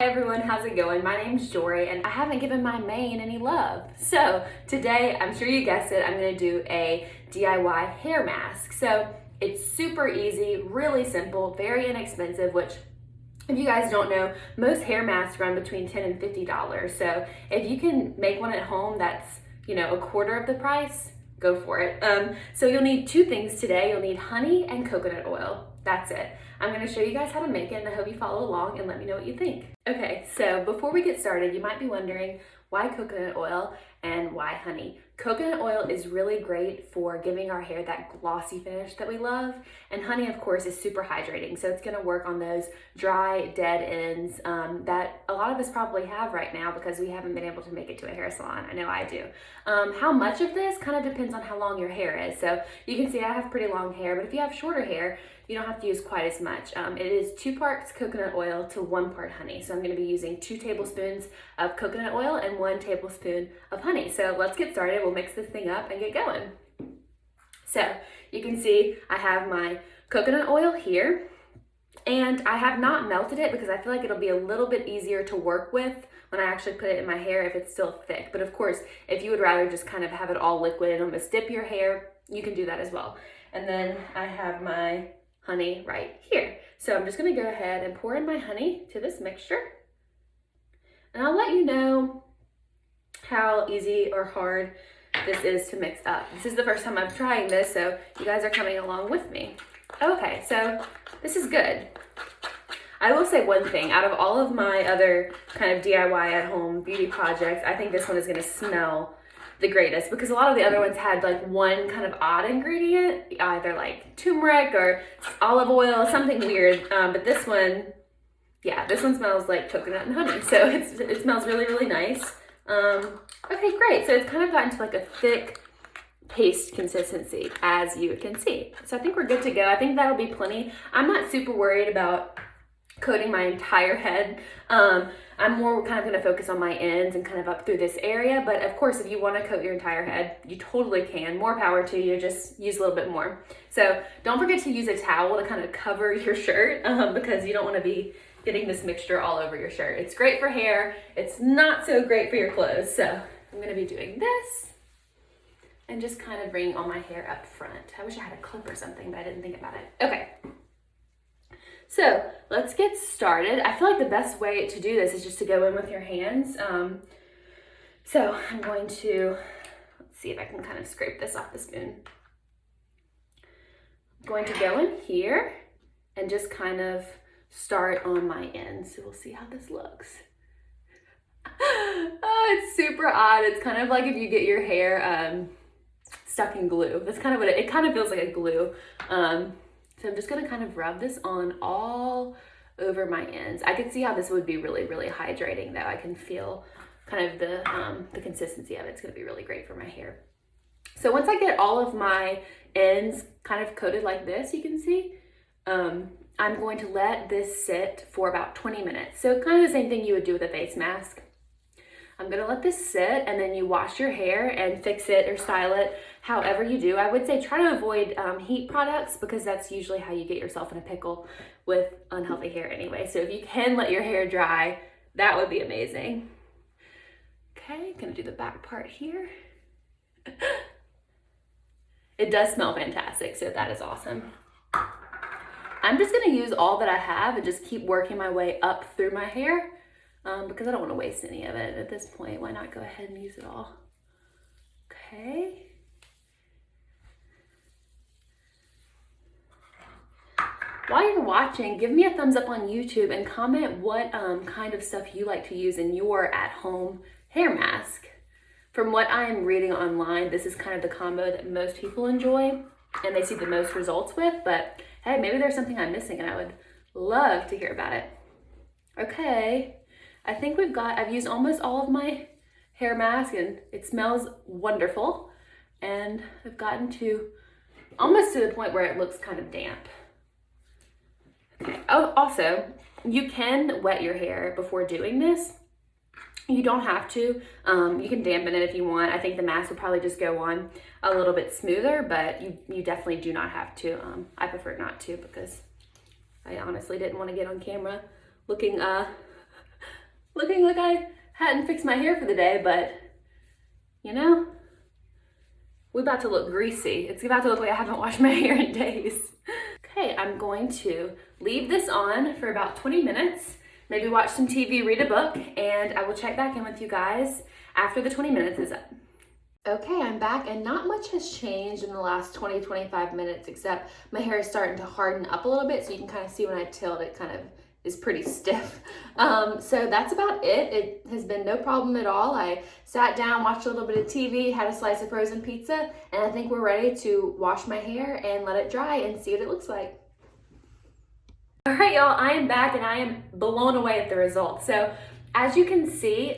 Hey everyone, how's it going? My name's Jorie and I haven't given my mane any love. So today, I'm sure you guessed it, I'm gonna do a DIY hair mask. So it's super easy, really simple, very inexpensive, which if you guys don't know, most hair masks run between $10 and $50. So if you can make one at home that's, a quarter of the price, go for it. So you'll need two things today. You'll need honey and coconut oil. That's it. I'm gonna show you guys how to make it and I hope you follow along and let me know what you think. Okay, so before we get started, you might be wondering why coconut oil and why honey? Coconut oil is really great for giving our hair that glossy finish that we love. And honey, of course, is super hydrating. So it's gonna work on those dry, dead ends that a lot of us probably have right now because we haven't been able to make it to a hair salon. I know I do. How much of this kind of depends on how long your hair is. So you can see I have pretty long hair, but if you have shorter hair, you don't have to use quite as much. It is 2 parts coconut oil to 1 part honey. So I'm gonna be using 2 tablespoons of coconut oil and 1 tablespoon of honey. So let's get started. We'll mix this thing up and get going. So you can see I have my coconut oil here and I have not melted it because I feel like it'll be a little bit easier to work with when I actually put it in my hair if it's still thick. But of course, if you would rather just kind of have it all liquid and almost dip your hair, you can do that as well. And then I have my honey right here. So I'm just gonna go ahead and pour in my honey to this mixture. And I'll let you know how easy or hard this is to mix up. This is the first time I'm trying this, so you guys are coming along with me. Okay, so this is good. I will say one thing, out of all of my other kind of DIY at home beauty projects, I think this one is gonna smell the greatest because a lot of the other ones had like one kind of odd ingredient, either like turmeric or olive oil, something weird. But this one, yeah, this one smells like coconut and honey. So it smells really, really nice. Okay, great. So it's kind of gotten to like a thick paste consistency, as you can see. So I think we're good to go. I think that'll be plenty. I'm not super worried about coating my entire head. I'm more kind of going to focus on my ends and kind of up through this area. But of course, if you want to coat your entire head, you totally can. More power to you, just use a little bit more. So don't forget to use a towel to kind of cover your shirt because you don't want to be getting this mixture all over your shirt. It's great for hair. It's not so great for your clothes. So I'm going to be doing this and just kind of bringing all my hair up front. I wish I had a clip or something, but I didn't think about it. Okay. So let's get started. I feel like the best way to do this is just to go in with your hands. So I'm going to, let's see if I can kind of scrape this off the spoon. I'm going to go in here and just kind of start on my ends. So we'll see how this looks. Oh, it's super odd. It's kind of like if you get your hair stuck in glue. That's kind of what it kind of feels like a glue. So I'm just gonna kind of rub this on all over my ends. I can see how this would be really, really hydrating though. I can feel kind of the consistency of it. It's gonna be really great for my hair. So once I get all of my ends kind of coated like this, you can see, I'm going to let this sit for about 20 minutes. So kind of the same thing you would do with a face mask. I'm gonna let this sit and then you wash your hair and fix it or style it however you do. I would say try to avoid heat products because that's usually how you get yourself in a pickle with unhealthy hair anyway. So if you can let your hair dry, that would be amazing. Okay, gonna do the back part here. It does smell fantastic, so that is awesome. I'm just gonna use all that I have and just keep working my way up through my hair. Because I don't want to waste any of it at this point. Why not go ahead and use it all? Okay. While you're watching, give me a thumbs up on YouTube and comment what kind of stuff you like to use in your at-home hair mask. From what I'm reading online, this is kind of the combo that most people enjoy and they see the most results with, but hey, maybe there's something I'm missing and I would love to hear about it. Okay. I think I've used almost all of my hair mask and it smells wonderful. And I've gotten to almost to the point where it looks kind of damp. Okay. Oh, also, you can wet your hair before doing this. You don't have to. You can dampen it if you want. I think the mask would probably just go on a little bit smoother, but you definitely do not have to. I prefer not to because I honestly didn't want to get on camera looking looking like I hadn't fixed my hair for the day, but you know, we're about to look greasy. It's about to look like I haven't washed my hair in days. Okay, I'm going to leave this on for about 20 minutes, maybe watch some TV, read a book, and I will check back in with you guys after the 20 minutes is up. Okay, I'm back and not much has changed in the last 20-25 minutes except my hair is starting to harden up a little bit, so you can kind of see when I tilt it kind of is pretty stiff. So that's about it. It has been no problem at all. I sat down, watched a little bit of TV, had a slice of frozen pizza, and I think we're ready to wash my hair and let it dry and see what it looks like. All right, y'all, I am back and I am blown away at the results. So as you can see,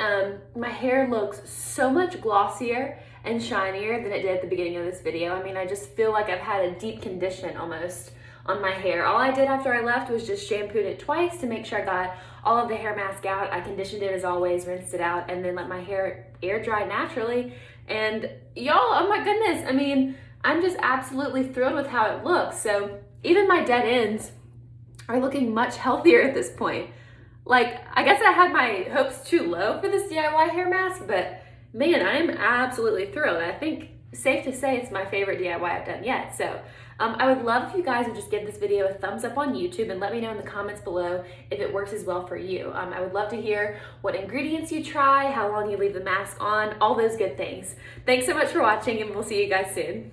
my hair looks so much glossier and shinier than it did at the beginning of this video. I mean, I just feel like I've had a deep condition almost on my hair. All I did after I left was just shampooed it twice to make sure I got all of the hair mask out. I conditioned it as always, rinsed it out, and then let my hair air dry naturally. And y'all, oh my goodness, I mean, I'm just absolutely thrilled with how it looks. So even my dead ends are looking much healthier at this point. Like, I guess I had my hopes too low for this DIY hair mask, but man, I am absolutely thrilled. I think safe to say it's my favorite DIY I've done yet. So I would love if you guys would just give this video a thumbs up on YouTube and let me know in the comments below if it works as well for you. I would love to hear what ingredients you try, how long you leave the mask on, all those good things. Thanks so much for watching, and we'll see you guys soon.